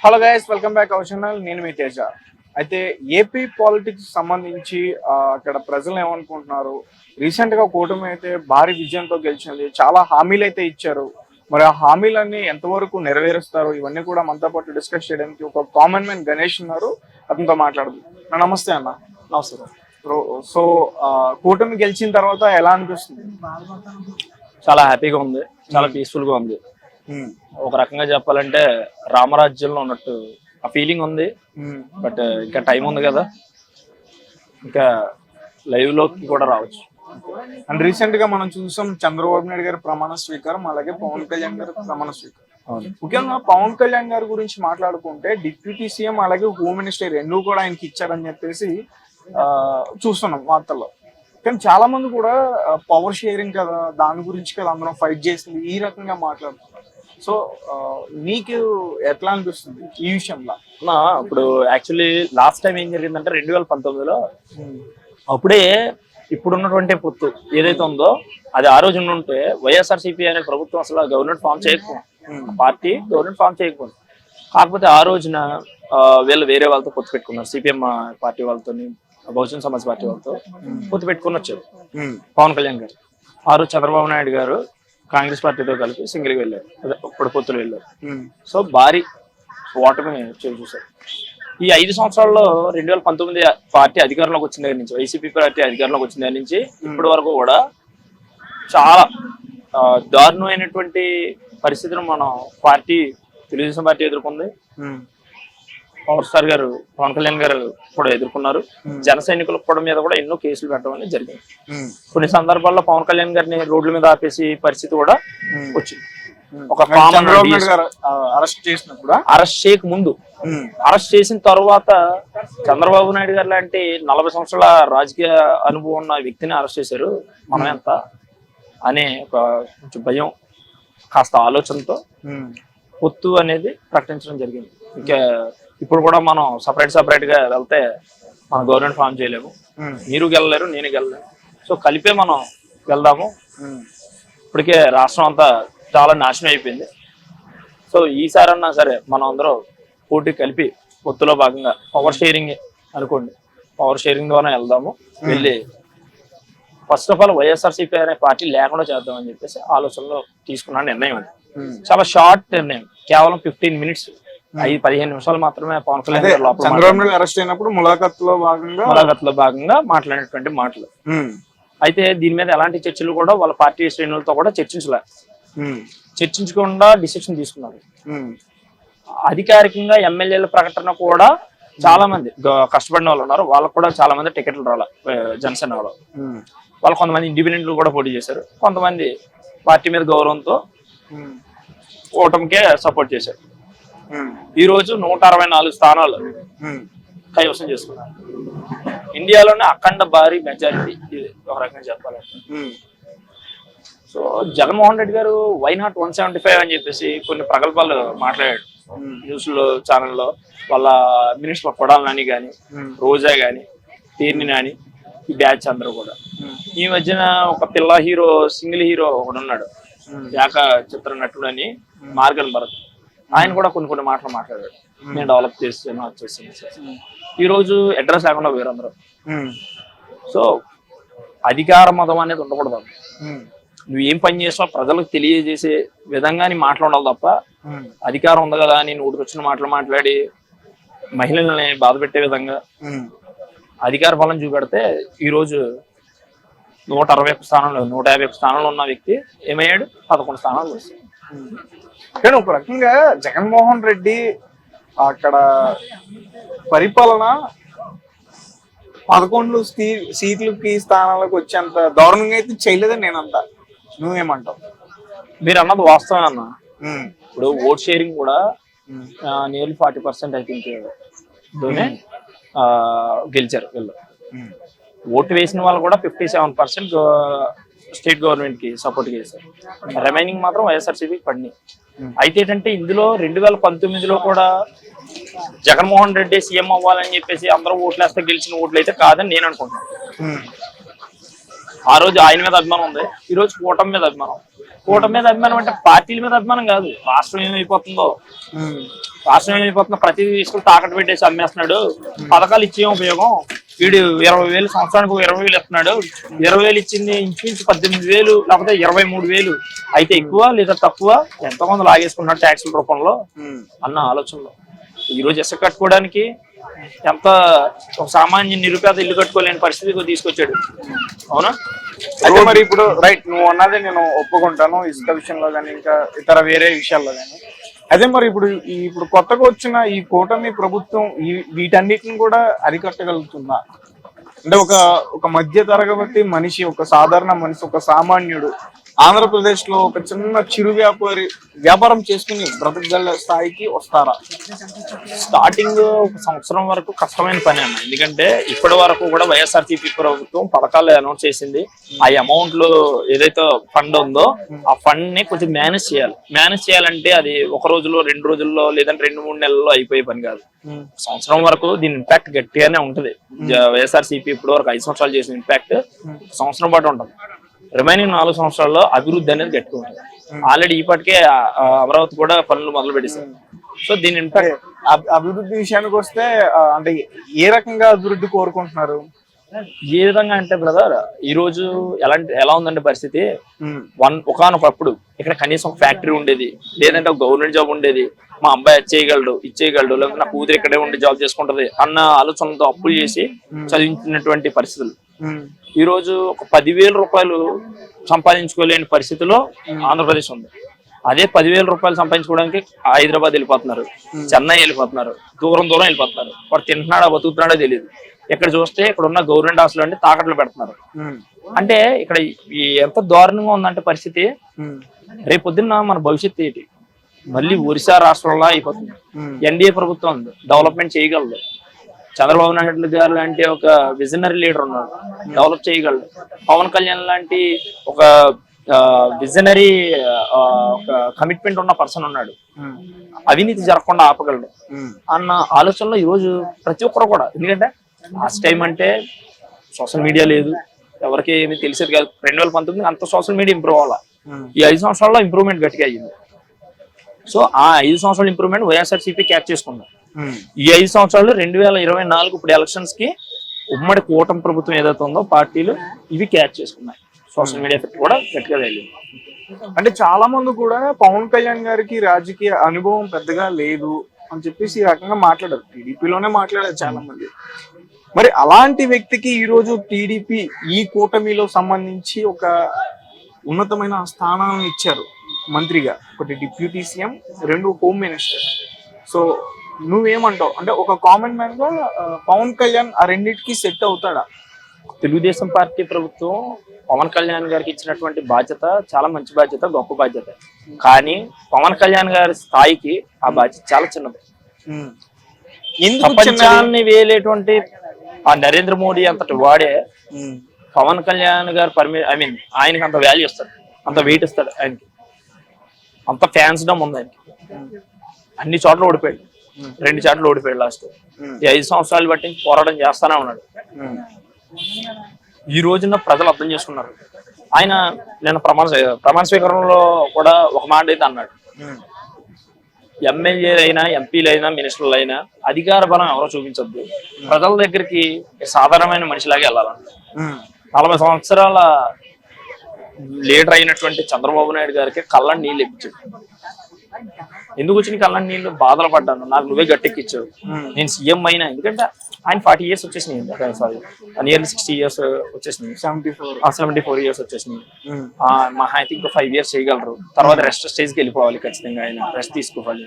Hello guys, welcome back our channel. నేను మీ తేజ. అయితే AP politics సంబంధించి అక్కడ ప్రజలు ఏమనుకుంటున్నారు? రీసెంట్ గా కూటమి అయితే భారీ విజయంతో గెలిచింది. చాలా హామీలు అయితే ఇచ్చారు. మరి ఆ హామీలన్నీ ఎంతవరకు నెరవేరుస్తారు? ఇవన్నీ కూడా మనతో పాటు డిస్కస్ చేయడానికి ఒక కామన్ మ్యాన్ గణేష్ ఉన్నారు. అతనితో మాట్లాడదు. నమస్తే అన్న. నమస్కారం. సో కూటమి గెలిచిన తర్వాత ఎలా అనిపిస్తుంది? చాలా హ్యాపీగా ఉంది, చాలా పీస్ఫుల్ గా ఉంది. ఒక రకంగా చెప్పాలంటే రామరాజ్యంలో ఉన్నట్టు ఆ ఫీలింగ్ ఉంది. బట్ ఇంకా టైం ఉంది కదా, ఇంకా లైవ్ లోకి కూడా రావచ్చు. అండ్ రీసెంట్ గా మనం చూసాం చంద్రబాబు నాయుడు గారి ప్రమాణ స్వీకారం, అలాగే పవన్ కళ్యాణ్ గారి ప్రమాణ స్వీకారం. ముఖ్యంగా పవన్ కళ్యాణ్ గారి గురించి మాట్లాడుకుంటే డిప్యూటీ సీఎం అలాగే హోమ్ మినిస్టర్ రెండూ కూడా ఆయనకి ఇచ్చారని చెప్పేసి చూస్తున్నాం వార్తల్లో. కానీ చాలా మంది కూడా పవర్ షేరింగ్ కదా, దాని గురించి కదా అందరం ఫైట్ చేసింది, ఈ రకంగా మాట్లాడుతున్నారు. సో నీకు ఎట్లా అనిపిస్తుంది ఈ విషయంలో? ఇప్పుడు యాక్చువల్లీ లాస్ట్ టైం ఏం జరిగిందంటే 2019లో అప్పుడే ఇప్పుడున్నటువంటి పొత్తు ఏదైతే ఉందో అది ఆ రోజు ఉంటే వైఎస్ఆర్సీపీ అనే ప్రభుత్వం అసలు గవర్నమెంట్ ఫామ్ చేయకపోయింది, పార్టీ గవర్నమెంట్ ఫామ్ చేయకపోయింది. కాకపోతే ఆ రోజున వీళ్ళు వేరే వాళ్ళతో పొత్తు పెట్టుకున్నారు, సిపిఎం పార్టీ వాళ్ళతో, బహుజన సమాజ్ పార్టీ వాళ్ళతో పొత్తు పెట్టుకుని వచ్చారు పవన్ కళ్యాణ్ గారు. ఆ రోజు చంద్రబాబు నాయుడు గారు కాంగ్రెస్ పార్టీతో కలిపి సింగిల్గా వెళ్ళారు, ఇప్పుడు పొత్తులు వెళ్ళారు. సో భారీ ఓటమి చూశారు. ఈ 5 సంవత్సరాల్లో 2019 పార్టీ అధికారంలోకి వచ్చిన దగ్గర నుంచి, వైసీపీ పార్టీ అధికారంలోకి వచ్చిన దగ్గర నుంచి ఇప్పటి వరకు కూడా చాలా దారుణమైనటువంటి పరిస్థితులు మనం తెలుగుదేశం పార్టీ ఎదుర్కొంది. పవర్ స్టార్ గారు పవన్ కళ్యాణ్ గారు కూడా ఎదుర్కొన్నారు. జన సైనికుల కూడా మీద కూడా ఎన్నో కేసులు పెట్టడం అనేది జరిగింది. కొన్ని సందర్భాల్లో పవన్ కళ్యాణ్ గారిని రోడ్ల మీద ఆపేసి పరిస్థితి కూడా వచ్చింది. ఒక అరెస్ట్ చేయక ముందు, అరెస్ట్ చేసిన తర్వాత చంద్రబాబు నాయుడు గారు లాంటి 40 సంవత్సరాల రాజకీయ అనుభవం ఉన్న వ్యక్తిని అరెస్ట్ చేశారు, మనం ఎంత అనే ఒక కొంచెం భయం, కాస్త ఆలోచనతో పొత్తు అనేది ప్రకటించడం జరిగింది. ఇంకా ఇప్పుడు కూడా మనం సపరేట్ గా వెళ్తే మనం గవర్నమెంట్ ఫామ్ చేయలేము, మీరు గెలలేరు, నేను గెలలేను. సో కలిపే మనం వెళ్దాము. ఇప్పటికే రాష్ట్రం అంతా చాలా నాశనం అయిపోయింది. సో ఈసారన్నా సరే మనం అందరూ పోటీ కలిపి పొత్తులో భాగంగా పవర్ షేరింగ్ అనుకోండి, పవర్ షేరింగ్ ద్వారా వెళ్దాము. వెళ్ళి ఫస్ట్ ఆఫ్ ఆల్ వైఎస్ఆర్సీపీ అనే పార్టీ లేకుండా చేద్దామని చెప్పేసి ఆలోచనలో తీసుకున్న నిర్ణయం. చాలా షార్ట్ నిర్ణయం, కేవలం 15 మినిట్స్, 15 నిమిషాలు మాత్రమే పవన్ కళ్యాణ్ చంద్రబాబు నాయుడు అరెస్ట్ అయినప్పుడు ములాఖత్లో భాగంగా మాట్లాడినటువంటి మాటలు. అయితే దీని మీద ఎలాంటి చర్చలు కూడా వాళ్ళ పార్టీ శ్రేణులతో కూడా చర్చించకుండా డిసిషన్ తీసుకున్నారు. అధికారికంగా ఎమ్మెల్యేల ప్రకటన కూడా చాలా మంది కష్టపడిన వాళ్ళు ఉన్నారు, వాళ్ళకు కూడా చాలా మంది టికెట్లు రావాలి. జనసేన వాళ్ళు కొంతమంది ఇండిపెండెంట్లు కూడా పోటీ చేశారు, కొంతమంది పార్టీ మీద గౌరవంతో ఓటమికే సపోర్ట్ చేశారు. ఈ రోజు 164 స్థానాలు కైవసం చేసుకున్నారు. ఇండియాలోనే అఖండ భారీ మెజారిటీ, ఇది ఒక రకంగా చెప్పాలంటే. సో జగన్మోహన్ రెడ్డి గారు వైనాట్ 175 అని చెప్పేసి కొన్ని ప్రగల్భాలు మాట్లాడాడు న్యూస్ లో, ఛానల్లో. వాళ్ళ మినిస్టర్ కొడాలి నాని కానీ, రోజా కానీ, తీర్ని నాని, ఈ బ్యాచ్ అందరూ కూడా. ఈ మధ్యన ఒక పిల్ల హీరో, సింగిల్ హీరో ఒకడు ఉన్నాడు, యాక చిత్ర నటుడు అని, మార్గన్ భరత్. ఆయన కూడా కొన్ని మాటలు మాట్లాడాడు, నేను డెవలప్ చేస్తాను, అది చేస్తాను. ఈ రోజు అడ్రస్ లేకుండా పోయారు అందరూ. సో అధికార మతం అనేది ఉండకూడదు. నువ్వు ఏం పని చేస్తావు ప్రజలకు తెలియజేసే విధంగా నీ మాట్లాడాలి తప్ప, అధికారం ఉంది కదా అని నోటికి వచ్చిన మాటలు మాట్లాడి మహిళల్ని బాధ పెట్టే విధంగా అధికార బలం చూపెడితే ఈ రోజు 161 స్థానంలో 151 స్థానంలో ఉన్న వ్యక్తి ఏమయ్యాడు, 11 స్థానాలు వస్తాయి. కానీ ఒక రకంగా జగన్మోహన్ రెడ్డి అక్కడ పరిపాలన 11 సీట్లకి స్థానాలకు వచ్చేంత దారుణంగా అయితే చేయలేదని నేనంతా. నువ్వేమంటావు? మీరు అన్నది వాస్తవం అన్న. ఇప్పుడు ఓట్ షేరింగ్ కూడా నియర్లీ 40% ఐ థింక్ గెలిచారు వీళ్ళు. ఓటు వేసిన వాళ్ళు కూడా 57% స్టేట్ గవర్నమెంట్ కి సపోర్ట్ చేశారు, రిమైనింగ్ మాత్రం వైఎస్ఆర్సీపీకి పడినాయి. అయితే ఏంటంటే ఇందులో 2019లో కూడా జగన్మోహన్ రెడ్డి సీఎం అవ్వాలని చెప్పేసి అందరూ ఓట్లు వేస్తే గెలిచిన ఓట్లు అయితే కాదని నేను అనుకుంటున్నాను. ఆ రోజు ఆయన మీద అభిమానం ఉంది, ఈ రోజు కూటమి మీద అభిమానం. కూటమి మీద అభిమానం అంటే పార్టీల మీద అభిమానం కాదు. రాష్ట్రం ఏమైపోతుందో ప్రతి తీసుకుని తాకట్టు పెట్టేసి అమ్మేస్తున్నాడు. పథకాలు ఇచ్చే ఉపయోగం, వీడు 20,000 సంవత్సరానికి 20,000 ఇస్తున్నాడు. 20,000 ఇచ్చింది ఇంచుమించు 18,000 లేకపోతే 23,000 అయితే ఎక్కువ లేదా తక్కువ, ఎంతమంది లాగేసుకున్నాడు ట్యాక్సుల రూపంలో అన్న ఆలోచనలో. ఈ రోజు ఇసుక కట్టుకోవడానికి ఎంత ఒక సామాన్య నిరుపేద ఇల్లు కట్టుకోలేని పరిస్థితికి తీసుకొచ్చాడు. అవునా? అయితే మరి ఇప్పుడు రైట్, నువ్వు అన్నది నేను ఒప్పుకుంటాను ఇసుక విషయంలో కానీ ఇంకా ఇతర వేరే విషయాల్లో కానీ. అదే మరి ఇప్పుడు కొత్తగా వచ్చిన ఈ కూటమి ప్రభుత్వం వీటన్నిటిని కూడా అరికట్టగలుగుతుందా? అంటే ఒక మధ్య తరగతి మనిషి, ఒక సాధారణ మనిషి, ఒక సామాన్యుడు ఆంధ్రప్రదేశ్ లో ఒక చిన్న చిరు వ్యాపారం చేసుకుని బ్రతకగల స్థాయికి వస్తారా? స్టార్టింగ్ ఒక సంవత్సరం వరకు కష్టమైన పని అన్న. ఎందుకంటే ఇప్పటి వరకు కూడా వైఎస్ఆర్సీపీ ప్రభుత్వం పథకాలు అనౌన్స్ చేసింది. ఆ అమౌంట్ లో ఏదైతే ఫండ్ ఉందో ఆ ఫండ్ ని కొంచెం మేనేజ్ చేయాలంటే అది ఒక రోజులో 2 రోజుల్లో లేదంటే 2-3 నెలల్లో అయిపోయే పని కాదు. సంవత్సరం వరకు దీని ఇంపాక్ట్ గట్టిగానే ఉంటది. వైఎస్ఆర్సీపీ ఇప్పటి వరకు 5 సంవత్సరాలు చేసిన ఇంపాక్ట్ సంవత్సరం పాటు ఉంటుంది. రిమైనింగ్ 4 సంవత్సరాల్లో అభివృద్ధి అనేది గట్టిగా ఉంటుంది. ఆల్రెడీ ఇప్పటికే అమరావతి కూడా పనులు మొదలు పెట్టేశారు. సో దీని ఇంపాక్ట్ అభివృద్ధి విషయానికి వస్తే అంటే ఏ రకంగా అభివృద్ధి కోరుకుంటున్నారు? ఏ విధంగా అంటే బ్రదర్, ఈ రోజు ఎలా ఉందంటే పరిస్థితి, ఒకనొకప్పుడు ఇక్కడ కనీసం ఒక ఫ్యాక్టరీ ఉండేది, లేదంటే ఒక గవర్నమెంట్ జాబ్ ఉండేది. మా అబ్బాయి ఇచ్చేయగలడు లేకపోతే నా కూతురు ఇక్కడే ఉండి జాబ్ చేసుకుంటది అన్న ఆలోచనలతో అప్పులు చేసి చదివించినటువంటి పరిస్థితులు. ఈ రోజు ఒక 10,000 రూపాయలు సంపాదించుకోలేని పరిస్థితిలో ఆంధ్రప్రదేశ్ ఉంది. అదే 10,000 రూపాయలు సంపాదించుకోవడానికి హైదరాబాద్ వెళ్ళిపోతున్నారు, చెన్నై వెళ్ళిపోతున్నారు, దూరం వెళ్ళిపోతున్నారు. వాడు తింటున్నాడా బతుకుతున్నాడో తెలియదు. ఇక్కడ చూస్తే ఇక్కడ ఉన్న గవర్నమెంట్ హాస్టల్ అంటే తాకట్లు పెడుతున్నారు. అంటే ఇక్కడ ఎంత దారుణంగా ఉందంటే పరిస్థితి, రేపొద్దున్న మన భవిష్యత్తు ఏంటి? మళ్ళీ ఒరిస్సా రాష్ట్రంలో అయిపోతుంది. ఎన్డీఏ ప్రభుత్వం ఉంది, డెవలప్మెంట్ చేయగలదు. చంద్రబాబు నాయుడు గారు లాంటి ఒక విజనరీ లీడర్ ఉన్నాడు, డెవలప్ చేయగలడు. పవన్ కళ్యాణ్ లాంటి ఒక విజనరీ ఒక కమిట్మెంట్ ఉన్న పర్సన్ ఉన్నాడు, అవినీతి జరగకుండా ఆపగలడు అన్న ఆలోచనలో ఈరోజు ప్రతి ఒక్కరు కూడా. ఎందుకంటే లాస్ట్ టైం అంటే సోషల్ మీడియా లేదు, ఎవరికి ఏమి తెలిసేది కాదు. 2019 అంత సోషల్ మీడియా ఇంప్రూవ్ అవ్వాలి. ఈ 5 సంవత్సరాల్లో ఇంప్రూవ్మెంట్ గట్టిగా అయ్యింది. సో ఆ 5 సంవత్సరాల ఇంప్రూవ్మెంట్ వైఎస్ఆర్సీపీ క్యాచ్ చేసుకుంది. ఈ 5 సంవత్సరాలు 2024 ఇప్పుడు ఎలక్షన్స్ కి ఉమ్మడి కూటమి ప్రభుత్వం ఏదైతే ఉందో పార్టీలు ఇవి క్యాచ్ చేసుకున్నాయి. సోషల్ మీడియా ఎఫెక్ట్ కూడా గట్టిగా వెళ్ళింది. అంటే చాలా మంది కూడా పవన్ కళ్యాణ్ గారికి రాజకీయ అనుభవం పెద్దగా లేదు అని చెప్పేసి ఈ రకంగా మాట్లాడారు. టీడీపీలోనే మాట్లాడారు చాలా మంది. మరి అలాంటి వ్యక్తికి ఈ రోజు టీడీపీ ఈ కూటమిలో సంబంధించి ఒక ఉన్నతమైన స్థానాలను ఇచ్చారు. మంత్రిగా, ఒకటి deputy CM, 2 home minister. So నువ్వేమంటావు? అంటే ఒక కామన్ మ్యాన్ గా పవన్ కళ్యాణ్ ఆ రెండింటికి సెట్ అవుతాడా? తెలుగుదేశం పార్టీ ప్రభుత్వం పవన్ కళ్యాణ్ గారికి ఇచ్చినటువంటి బాధ్యత చాలా మంచి బాధ్యత, గొప్ప బాధ్యత. కానీ పవన్ కళ్యాణ్ గారి స్థాయికి ఆ బాధ్యత చాలా చిన్నది. ప్రపంచాన్ని వేలేటువంటి ఆ నరేంద్ర మోడీ అంతటి వాడే పవన్ కళ్యాణ్ గారు ఆయనకి అంత వాల్యూ ఇస్తాడు, అంత వెయిట్ ఇస్తాడు. ఆయనకి అంత ఫ్యాన్స్ డమ్ ఉంది ఆయనకి. అన్ని చోట్ల ఓడిపోయాడు, 2 చోట్ల ఓడిపోయాడు లాస్ట్. ఈ 5 సంవత్సరాలు బట్టి పోరాటం చేస్తానే ఉన్నాడు. ఈ రోజున ప్రజలు అర్థం చేసుకున్నారు. ఆయన నేను ప్రమాణ స్వీకారంలో కూడా ఒక మాట అయితే అన్నాడు, ఎమ్మెల్యేలు అయినా, ఎంపీలు అయినా, మినిస్టర్లు అయినా అధికార బలం ఎవరో చూపించొద్దు, ప్రజల దగ్గరికి సాధారణమైన మనిషిలాగే వెళ్ళాలన్నాడు. 40 సంవత్సరాల లీడర్ అయినటువంటి చంద్రబాబు నాయుడు గారికి కళ్ళని నీళ్ళు ఎక్కించాడు. ఎందుకు వచ్చిన కళ్ళని నీళ్ళు? బాధలు పడ్డాను, నాకు నువ్వే గట్టెక్కిచ్చావు, నేను సీఎం అయినా. ఎందుకంటే ఆయన 40 ఇయర్స్ వచ్చేసినాయి, నియర్లీ 60 ఇయర్స్ వచ్చేసినాయి, 74 ఇయర్స్ వచ్చేసినాయి. మహా అయితే ఇంకో 5 ఇయర్స్ చేయగలరు, తర్వాత రెస్ట్ స్టేజ్కి వెళ్ళిపోవాలి. ఖచ్చితంగా ఆయన రెస్ట్ తీసుకోవాలి.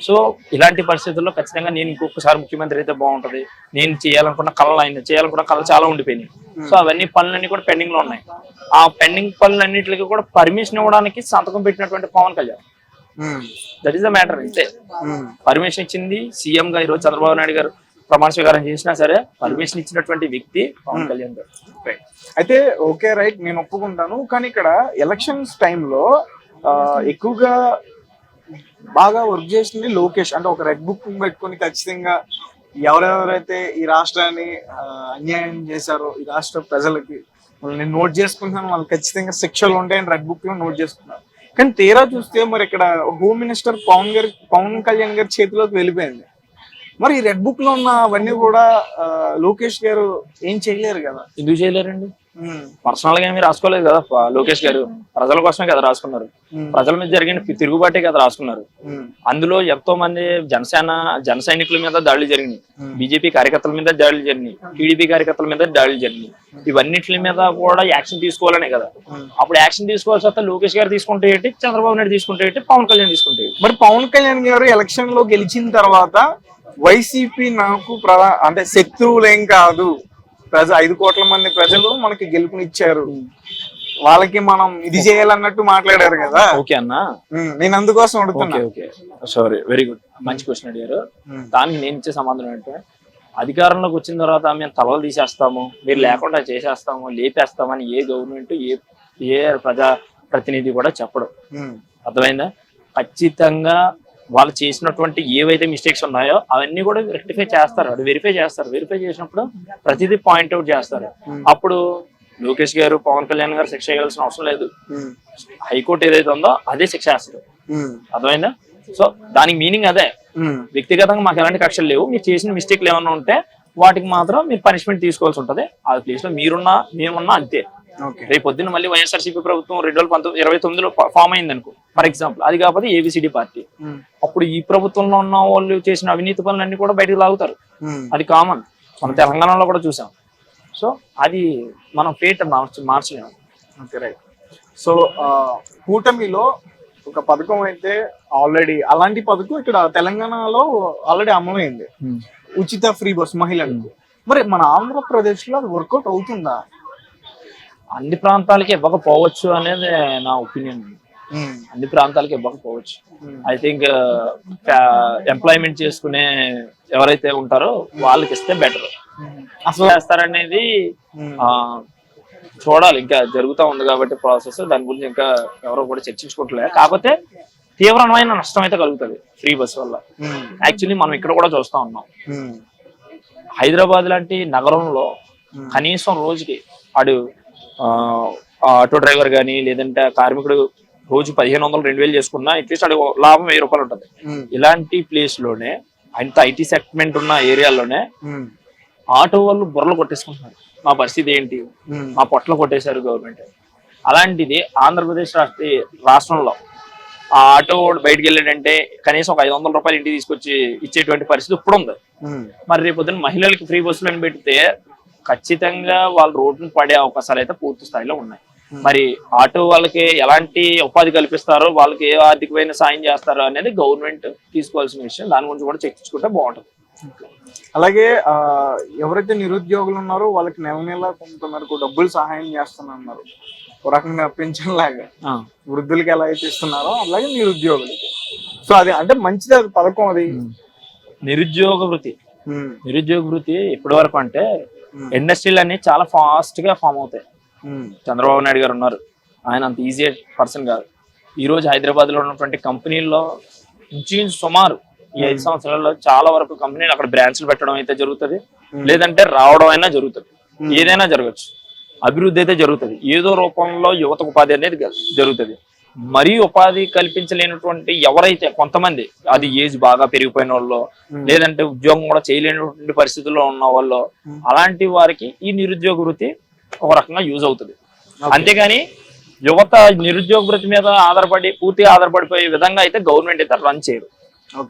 సో ఇలాంటి పరిస్థితుల్లో ఖచ్చితంగా నేను ఇంకొకసారి ముఖ్యమంత్రి అయితే బాగుంటది, నేను చేయాలనుకున్న కళలు చాలా ఉండిపోయినాయి. సో అవన్నీ పనులన్నీ కూడా పెండింగ్ లో ఉన్నాయి. ఆ పెండింగ్ పనులన్నింటికి కూడా పర్మిషన్ ఇవ్వడానికి సంతకం పెట్టినటువంటి Pawan Kalyan, that is the matter. అంతే, పర్మిషన్ ఇచ్చింది సీఎం గా. ఈరోజు చంద్రబాబు నాయుడు గారు ప్రమాణ స్వీకారం చేసినా సరే పర్మిషన్ ఇచ్చినటువంటి వ్యక్తి పవన్ కళ్యాణ్ గారు. అయితే ఓకే రైట్, నేను ఒప్పుకుంటాను. కానీ ఇక్కడ ఎలక్షన్స్ టైంలో ఎక్కువగా బాగా వర్క్ చేసింది లోకేష్. అంటే ఒక రెడ్ బుక్ పెట్టుకొని ఖచ్చితంగా ఎవరెవరైతే ఈ రాష్ట్రాన్ని అన్యాయం చేశారో, ఈ రాష్ట్ర ప్రజలకి వాళ్ళు నేను నోట్ చేసుకుంటున్నాను, వాళ్ళు ఖచ్చితంగా శిక్షలు ఉంటాయని రెడ్ బుక్ లో నోట్ చేసుకున్నారు. కానీ తీరా చూస్తే మరి ఇక్కడ హోమ్ మినిస్టర్ పవన్ కళ్యాణ్ గారి చేతిలోకి వెళ్ళిపోయింది. మరి ఈ రెడ్ బుక్ లో ఉన్న అవన్నీ కూడా లోకేష్ గారు ఏం చేయలేరు కదా. ఎందుకు చేయలేరండి? పర్సనల్ గా ఏమి రాసుకోలేదు కదా లోకేష్ గారు, ప్రజల కోసమే కదా రాసుకున్నారు. ప్రజల మీద జరిగిన తిరుగుబాటే కదా రాసుకున్నారు. అందులో ఎంతో మంది జన సైనికుల మీద దాడులు జరిగినాయి, బీజేపీ కార్యకర్తల మీద దాడులు జరిగినాయి, టీడీపీ కార్యకర్తల మీద దాడులు జరిగినాయి. ఇవన్నిటి మీద కూడా యాక్షన్ తీసుకోవాలనే కదా. అప్పుడు యాక్షన్ తీసుకోవాల్సి వస్తే లోకేష్ గారు తీసుకుంటే ఏంటి, చంద్రబాబు నాయుడు తీసుకుంటే ఏంటి, పవన్ కళ్యాణ్ తీసుకుంటే ఏంటి? మరి పవన్ కళ్యాణ్ గారు ఎలక్షన్ లో గెలిచిన తర్వాత వైసీపీ నాకు అంటే శత్రువులేం కాదు, 5 కోట్ల మంది ప్రజలు మనకి గెలుపునిచ్చారు, వాళ్ళకి మనం ఇది చేయాలన్నట్టు మాట్లాడారు కదా. ఓకే అన్న, నేను అందుకోసం అడుగుతున్నా. ఓకే సారీ, వెరీ గుడ్, మంచి క్వశ్చన్ అడిగారు. దానికి నేను ఇచ్చే సమాధానం ఏంటంటే, అధికారంలోకి వచ్చిన తర్వాత మేము తలలు తీసేస్తాము, మీరు లేకుండా చేసేస్తాము, లేపేస్తామని ఏ గవర్నమెంట్ ఏ ప్రజా ప్రతినిధి కూడా చెప్పడు. అర్థమైందా? ఖచ్చితంగా వాళ్ళు చేసినటువంటి ఏవైతే మిస్టేక్స్ ఉన్నాయో అవన్నీ కూడా రెక్టిఫై చేస్తారు, అది వెరిఫై చేస్తారు. వెరిఫై చేసినప్పుడు ప్రతిదీ పాయింట్అవుట్ చేస్తారు. అప్పుడు లోకేష్ గారు, పవన్ కళ్యాణ్ గారు శిక్ష వేయాల్సిన అవసరం లేదు. హైకోర్టు ఏదైతే ఉందో అదే శిక్ష వేస్తారు. అర్థమైందా? సో దానికి మీనింగ్ అదే. వ్యక్తిగతంగా మాకు ఎలాంటి కక్షలు లేవు, మీరు చేసిన మిస్టేక్లు ఏమన్నా ఉంటే వాటికి మాత్రం మీరు పనిష్మెంట్ తీసుకోవాల్సి ఉంటది. ఆ ప్లేస్ లో మీరున్నా మేమున్నా అంతే. రేపు పొద్దున్న మళ్ళీ వైఎస్ఆర్సీపీ ప్రభుత్వం 2029లో ఫామ్ అయింది అనుకో, ఫర్ ఎగ్జాంపుల్, అది కాకపోతే ఏబిసిడి పార్టీ, అప్పుడు ఈ ప్రభుత్వంలో ఉన్న వాళ్ళు చేసిన అవినీతి పనులన్నీ కూడా బయటకు లాగుతారు. అది కామన్, మన తెలంగాణలో కూడా చూసాం. సో అది మనం ఫేట్ మార్చలేము. సో కూటమిలో ఒక పథకం అయితే ఆల్రెడీ, అలాంటి పథకం ఇక్కడ తెలంగాణలో ఆల్రెడీ అమలైంది, ఉచిత ఫ్రీ బస్ మహిళలకు. మరి మన ఆంధ్రప్రదేశ్ లో అది వర్కౌట్ అవుతుందా? అన్ని ప్రాంతాలకి ఇవ్వకపోవచ్చు అనేది నా ఒపీనియన్. అన్ని ప్రాంతాలకి ఇవ్వకపోవచ్చు. ఐ థింక్ ఎంప్లాయ్మెంట్ చేసుకునే ఎవరైతే ఉంటారో వాళ్ళకి ఇస్తే బెటర్. అసలు చేస్తారనేది చూడాలి, ఇంకా జరుగుతూ ఉంది కాబట్టి ప్రాసెస్. దాని గురించి ఇంకా ఎవరో కూడా చర్చించుకోవట్లేదు. కాకపోతే తీవ్రమైన నష్టం అయితే కలుగుతుంది ఫ్రీ బస్ వల్ల. యాక్చువల్లీ మనం ఇక్కడ కూడా చూస్తా ఉన్నాం, హైదరాబాద్ లాంటి నగరంలో కనీసం రోజుకి ఆటో డ్రైవర్ కానీ లేదంటే కార్మికుడు రోజు 1500 2000 చేసుకున్నా అట్లీస్ట్ అడి లాభం 1000 రూపాయలు ఉంటుంది. ఇలాంటి ప్లేస్ లోనే, అంత ఐటీ సెగ్మెంట్ ఉన్న ఏరియాలోనే ఆటో వాళ్ళు బుర్రలు కొట్టేసుకుంటున్నారు. మా పరిస్థితి ఏంటి, మా పొట్టలు కొట్టేశారు గవర్నమెంట్. అలాంటిది ఆంధ్రప్రదేశ్ రాష్ట్రంలో ఆ ఆటో బయటకు వెళ్ళాడంటే కనీసం ఒక 500 రూపాయలు ఇంటికి తీసుకొచ్చి ఇచ్చేటువంటి పరిస్థితి ఇప్పుడు ఉంది. మరి రేపు పొద్దున్న మహిళలకి ఫ్రీ బస్సులను పెడితే ఖచ్చితంగా వాళ్ళు రోడ్డును పడే అవకాశాలు అయితే పూర్తి స్థాయిలో ఉన్నాయి. మరి ఆటో వాళ్ళకి ఎలాంటి ఉపాధి కల్పిస్తారో, వాళ్ళకి ఏ ఆర్థికమైన సాయం చేస్తారో అనేది గవర్నమెంట్ తీసుకోవాల్సిన విషయం. దాని గురించి కూడా చర్చించుకుంటే బాగుంటుంది. అలాగే ఎవరైతే నిరుద్యోగులు ఉన్నారో వాళ్ళకి నెల కొంత మేరకు డబ్బులు సహాయం చేస్తున్నారు, ఒక రకంగా పెన్షన్ లాగా వృద్ధులకి ఎలా అయితే ఇస్తున్నారో అలాగే నిరుద్యోగులకి. సో అది అంటే మంచిది, అది పథకం. అది నిరుద్యోగ వృత్తి ఇప్పటి వరకు అంటే ఇండస్ట్రీలు అన్ని చాలా ఫాస్ట్ గా ఫామ్ అవుతాయి. చంద్రబాబు నాయుడు గారు ఉన్నారు, ఆయన అంత ఈజీ పర్సన్ కాదు. ఈ రోజు హైదరాబాద్ లో ఉన్నటువంటి కంపెనీల్లో సుమారు ఈ 5 సంవత్సరాల్లో చాలా వరకు కంపెనీలు అక్కడ బ్రాంచ్లు పెట్టడం అయితే జరుగుతుంది, లేదంటే రావడం అయినా జరుగుతుంది. ఏదైనా జరగచ్చు, అభివృద్ధి అయితే జరుగుతుంది. ఏదో రూపంలో యువతకు ఉపాధి అనేది జరుగుతుంది. మరీ ఉపాధి కల్పించలేనటువంటి ఎవరైతే కొంతమంది, అది ఏజ్ బాగా పెరిగిపోయిన వాళ్ళు, లేదంటే ఉద్యోగం కూడా చేయలేనటువంటి పరిస్థితుల్లో ఉన్న వాళ్ళు, అలాంటి వారికి ఈ నిరుద్యోగ వృత్తి ఒక రకంగా యూజ్ అవుతుంది. అంతేగాని యువత నిరుద్యోగ వృత్తి మీద పూర్తిగా ఆధారపడిపోయే విధంగా అయితే గవర్నమెంట్ అయితే రన్ చేయరు. ఓకే.